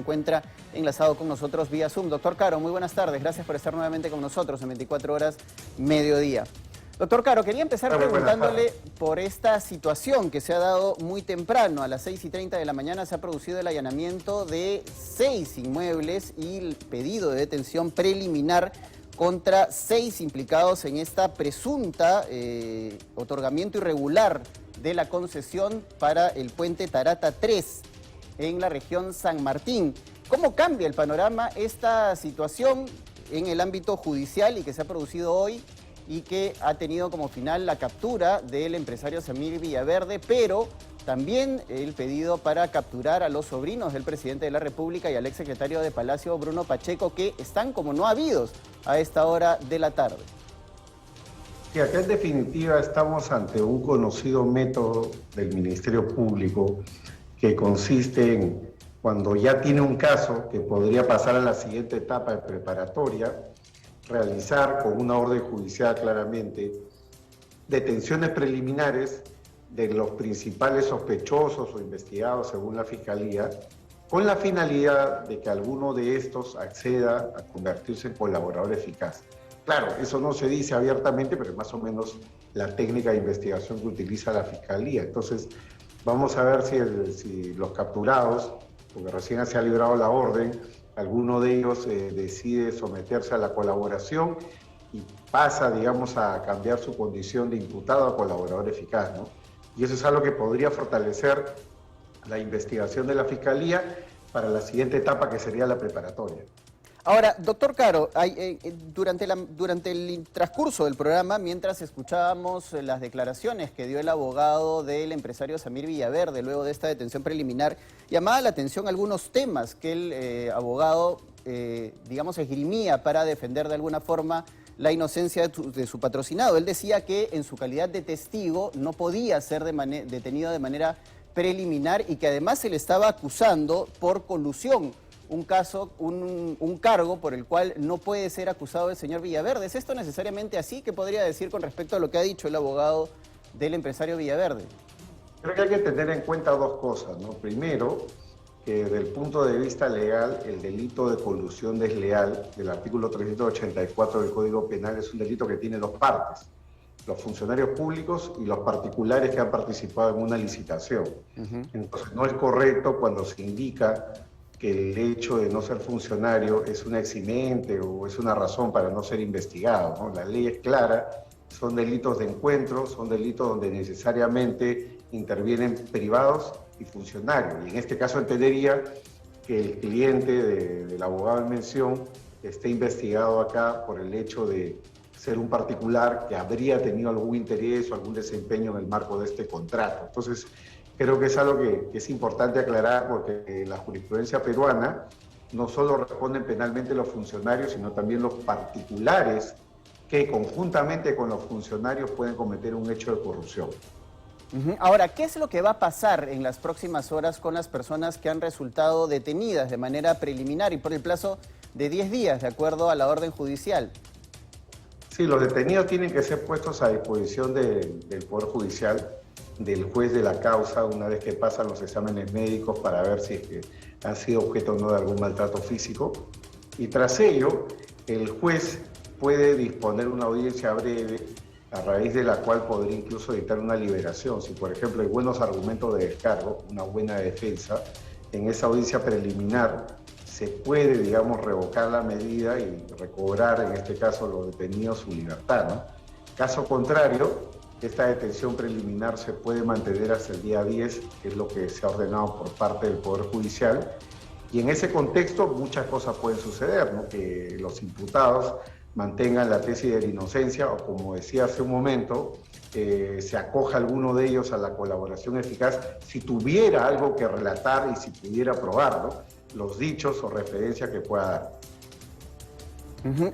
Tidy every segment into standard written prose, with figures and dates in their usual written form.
encuentra enlazado con nosotros vía Zoom. Doctor Caro, muy buenas tardes. Gracias por estar nuevamente con nosotros en 24 horas mediodía. Doctor Caro, quería empezar preguntándole por esta situación que se ha dado muy temprano. A las 6:30 de la mañana se ha producido el allanamiento de 6 inmuebles y el pedido de detención preliminar contra 6 implicados en esta presunta otorgamiento irregular de la concesión para el puente Tarata 3 en la región San Martín. ¿Cómo cambia el panorama esta situación en el ámbito judicial y que se ha producido hoy y que ha tenido como final la captura del empresario Samir Villaverde, pero también el pedido para capturar a los sobrinos del presidente de la República y al exsecretario de Palacio, Bruno Pacheco, que están como no habidos a esta hora de la tarde? Sí, acá en definitiva estamos ante un conocido método del Ministerio Público que consiste en, cuando ya tiene un caso que podría pasar a la siguiente etapa de preparatoria, realizar con una orden judicial claramente detenciones preliminares de los principales sospechosos o investigados según la Fiscalía, con la finalidad de que alguno de estos acceda a convertirse en colaborador eficaz. Claro, eso no se dice abiertamente, pero es más o menos la técnica de investigación que utiliza la Fiscalía. Entonces, vamos a ver si los capturados, porque recién se ha librado la orden, alguno de ellos decide someterse a la colaboración y pasa, digamos, a cambiar su condición de imputado a colaborador eficaz, ¿no? Y eso es algo que podría fortalecer la investigación de la Fiscalía para la siguiente etapa, que sería la preparatoria. Ahora, doctor Caro, durante el transcurso del programa, mientras escuchábamos las declaraciones que dio el abogado del empresario Samir Villaverde luego de esta detención preliminar, llamaba la atención algunos temas que el abogado, digamos, esgrimía para defender de alguna forma la inocencia de su patrocinado. Él decía que en su calidad de testigo no podía ser detenido de manera preliminar y que además se le estaba acusando por colusión. Un cargo por el cual no puede ser acusado el señor Villaverde. ¿Es esto necesariamente así? ¿Qué podría decir con respecto a lo que ha dicho el abogado del empresario Villaverde? Creo que hay que tener en cuenta dos cosas, ¿no? Primero, que desde el punto de vista legal, el delito de colusión desleal del artículo 384 del Código Penal es un delito que tiene dos partes: los funcionarios públicos y los particulares que han participado en una licitación. Entonces, no es correcto cuando se indica que el hecho de no ser funcionario es un eximente o es una razón para no ser investigado, ¿no? La ley es clara, son delitos de encuentro, son delitos donde necesariamente intervienen privados y funcionarios. Y en este caso entendería que el cliente del abogado en mención esté investigado acá por el hecho de ser un particular que habría tenido algún interés o algún desempeño en el marco de este contrato. Entonces, creo que es algo que es importante aclarar, porque la jurisprudencia peruana no solo responden penalmente los funcionarios, sino también los particulares que conjuntamente con los funcionarios pueden cometer un hecho de corrupción. Ahora, ¿qué es lo que va a pasar en las próximas horas con las personas que han resultado detenidas de manera preliminar y por el plazo de 10 días, de acuerdo a la orden judicial? Sí, los detenidos tienen que ser puestos a disposición del Poder Judicial, del juez de la causa, una vez que pasan los exámenes médicos para ver si es que han sido objeto o no de algún maltrato físico. Y tras ello, el juez puede disponer una audiencia breve, a raíz de la cual podría incluso dictar una liberación. Si, por ejemplo, hay buenos argumentos de descargo, una buena defensa, en esa audiencia preliminar se puede, digamos, revocar la medida y recobrar, en este caso, los detenidos su libertad, ¿no? Caso contrario, esta detención preliminar se puede mantener hasta el día 10, que es lo que se ha ordenado por parte del Poder Judicial, y en ese contexto muchas cosas pueden suceder, ¿no? Que los imputados mantengan la tesis de la inocencia o, como decía hace un momento, se acoja alguno de ellos a la colaboración eficaz si tuviera algo que relatar y si pudiera probarlo, los dichos o referencias que pueda dar.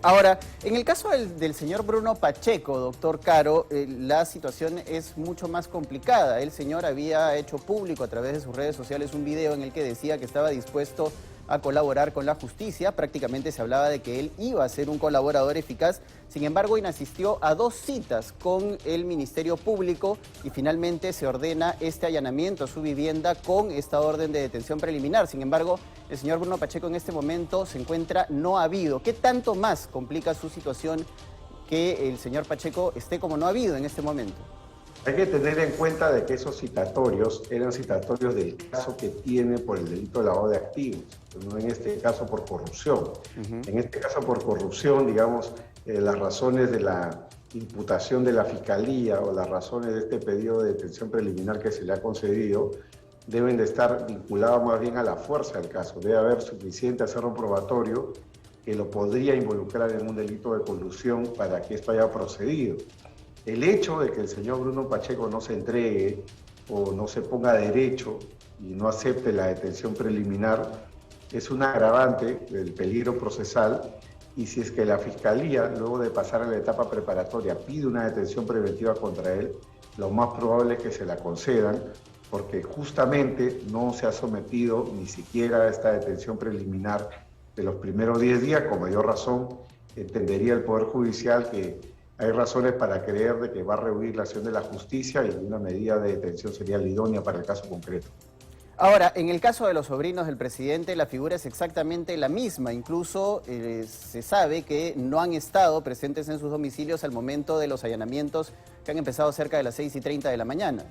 Ahora, en el caso del señor Bruno Pacheco, doctor Caro, la situación es mucho más complicada. El señor había hecho público a través de sus redes sociales un video en el que decía que estaba dispuesto a colaborar con la justicia. Prácticamente se hablaba de que él iba a ser un colaborador eficaz. Sin embargo, asistió a 2 citas con el Ministerio Público y finalmente se ordena este allanamiento a su vivienda con esta orden de detención preliminar. Sin embargo, el señor Bruno Pacheco en este momento se encuentra no habido. ¿Qué tanto más complica su situación que el señor Pacheco esté como no habido en este momento? Hay que tener en cuenta de que esos citatorios eran citatorios del caso que tiene por el delito de lavado de activos, no en este caso por corrupción. En este caso por corrupción, digamos, las razones de la imputación de la Fiscalía o las razones de este pedido de detención preliminar que se le ha concedido deben de estar vinculadas más bien a la fuerza del caso. Debe haber suficiente acervo probatorio que lo podría involucrar en un delito de colusión para que esto haya procedido. El hecho de que el señor Bruno Pacheco no se entregue o no se ponga derecho y no acepte la detención preliminar es un agravante del peligro procesal, y si es que la Fiscalía, luego de pasar a la etapa preparatoria, pide una detención preventiva contra él, lo más probable es que se la concedan, porque justamente no se ha sometido ni siquiera a esta detención preliminar de los primeros 10 días. Con mayor razón entendería el Poder Judicial que hay razones para creer de que va a rehuir la acción de la justicia y una medida de detención sería la idónea para el caso concreto. Ahora, en el caso de los sobrinos del presidente, la figura es exactamente la misma. Incluso se sabe que no han estado presentes en sus domicilios al momento de los allanamientos que han empezado cerca de las 6:30 de la mañana.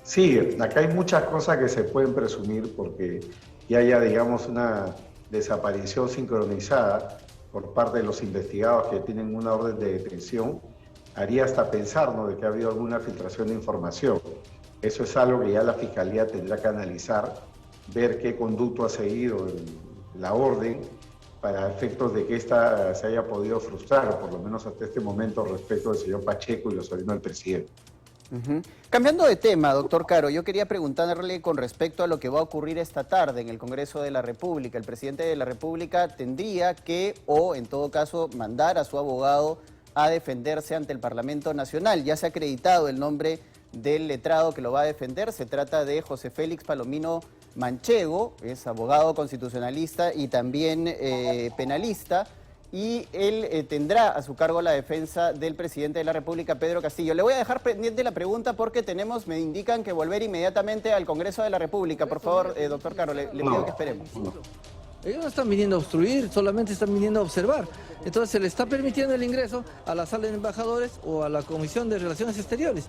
Sí, acá hay muchas cosas que se pueden presumir porque ya haya, digamos, una desaparición sincronizada por parte de los investigados que tienen una orden de detención, haría hasta pensar, ¿no?, de que ha habido alguna filtración de información. Eso es algo que ya la Fiscalía tendrá que analizar, ver qué conducto ha seguido la orden para efectos de que ésta se haya podido frustrar, o por lo menos hasta este momento, respecto del señor Pacheco y los sobrinos del presidente. Cambiando de tema, doctor Caro, yo quería preguntarle con respecto a lo que va a ocurrir esta tarde en el Congreso de la República. El presidente de la República tendría que, o en todo caso, mandar a su abogado a defenderse ante el Parlamento Nacional. Ya se ha acreditado el nombre del letrado que lo va a defender. Se trata de José Félix Palomino Manchego, es abogado constitucionalista y también penalista. Y él tendrá a su cargo la defensa del presidente de la República, Pedro Castillo. Le voy a dejar pendiente la pregunta porque me indican que volver inmediatamente al Congreso de la República. Por favor, doctor Caro, le pido que esperemos. Ellos no están viniendo a obstruir, solamente están viniendo a observar. Entonces se le está permitiendo el ingreso a la sala de embajadores o a la Comisión de Relaciones Exteriores.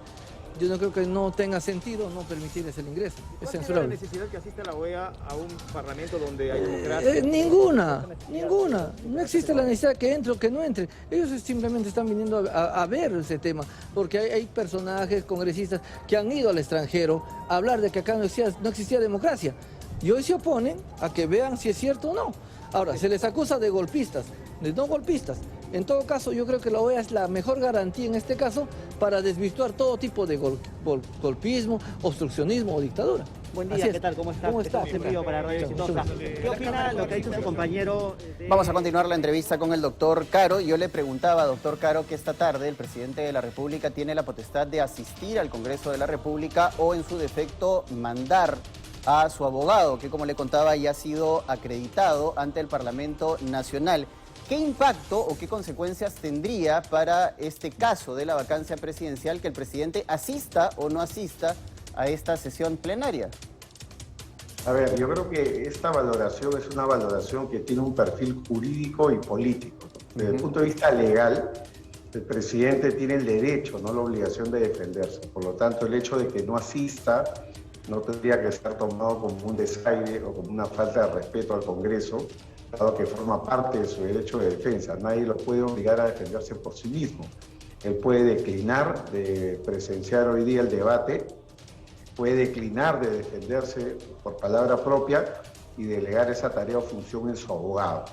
Yo no creo que no tenga sentido no permitirles el ingreso. Es censurable. ¿Cuál es la necesidad que asista la OEA a un parlamento donde hay democracia? Ninguna. No existe la necesidad que entre o que no entre. Ellos simplemente están viniendo a ver ese tema, porque hay personajes, congresistas, que han ido al extranjero a hablar de que acá no existía democracia. Y hoy se oponen a que vean si es cierto o no. Ahora, se les acusa de golpistas, de no golpistas. En todo caso, yo creo que la OEA es la mejor garantía en este caso para desvirtuar todo tipo de golpismo, obstruccionismo o dictadura. Buen día, ¿qué tal? ¿Cómo está? ¿Cómo está? Para Radio Exitosa. ¿Qué opina lo que ha dicho su compañero? Vamos a continuar la entrevista con el doctor Caro. Yo le preguntaba, doctor Caro, que esta tarde el presidente de la República tiene la potestad de asistir al Congreso de la República o, en su defecto, mandar a su abogado, que, como le contaba, ya ha sido acreditado ante el Parlamento Nacional. ¿Qué impacto o qué consecuencias tendría para este caso de la vacancia presidencial que el presidente asista o no asista a esta sesión plenaria? A ver, yo creo que esta valoración es una valoración que tiene un perfil jurídico y político. Desde el punto de vista legal, el presidente tiene el derecho, no la obligación de defenderse. Por lo tanto, el hecho de que no asista no tendría que ser tomado como un desaire o como una falta de respeto al Congreso, dado que forma parte de su derecho de defensa. Nadie lo puede obligar a defenderse por sí mismo. Él puede declinar de presenciar hoy día el debate, puede declinar de defenderse por palabra propia y delegar esa tarea o función en su abogado.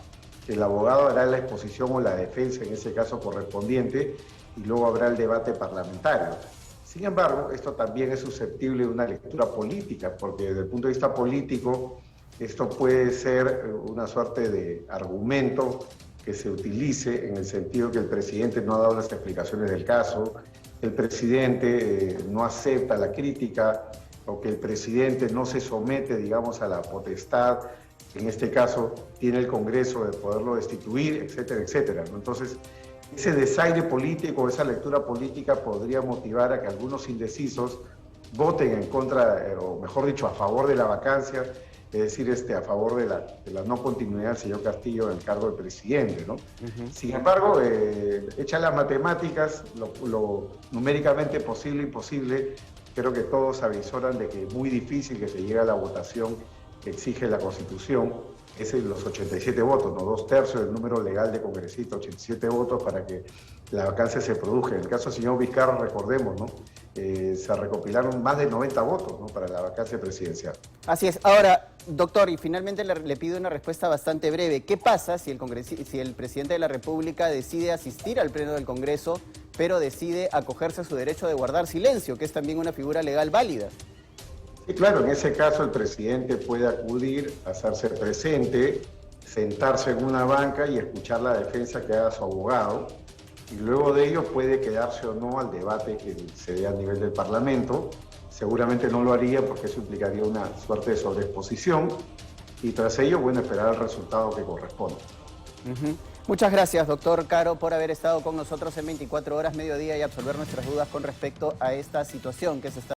El abogado hará la exposición o la defensa, en ese caso correspondiente, y luego habrá el debate parlamentario. Sin embargo, esto también es susceptible de una lectura política, porque desde el punto de vista político, esto puede ser una suerte de argumento que se utilice en el sentido que el presidente no ha dado las explicaciones del caso, el presidente no acepta la crítica o que el presidente no se somete, digamos, a la potestad en este caso tiene el Congreso de poderlo destituir, etcétera, etcétera, ¿no? Entonces, ese desaire político, esa lectura política podría motivar a que algunos indecisos voten en contra, o mejor dicho, a favor de la vacancia, es decir, a favor de la no continuidad del señor Castillo en el cargo de presidente, ¿no? Sin embargo, hechas las matemáticas, lo numéricamente posible e imposible, creo que todos avisoran de que es muy difícil que se llegue a la votación que exige la Constitución, es los 87 votos, ¿no? 2/3 del número legal de congresistas, 87 votos para que la vacancia se produzca. En el caso del señor Vizcarra, recordemos, ¿no? Se recopilaron más de 90 votos, ¿no? Para la vacancia presidencial. Así es. Ahora, doctor, y finalmente le pido una respuesta bastante breve. ¿Qué pasa si el presidente de la República decide asistir al Pleno del Congreso, pero decide acogerse a su derecho de guardar silencio, que es también una figura legal válida? Sí, claro, en ese caso el presidente puede acudir, hacerse presente, sentarse en una banca y escuchar la defensa que haga su abogado, y luego de ello puede quedarse o no al debate que se dé a nivel del Parlamento. Seguramente no lo haría porque eso implicaría una suerte de sobreexposición, y tras ello, bueno, esperar el resultado que corresponda. Muchas gracias, doctor Caro, por haber estado con nosotros en 24 horas, mediodía, y absolver nuestras dudas con respecto a esta situación que se está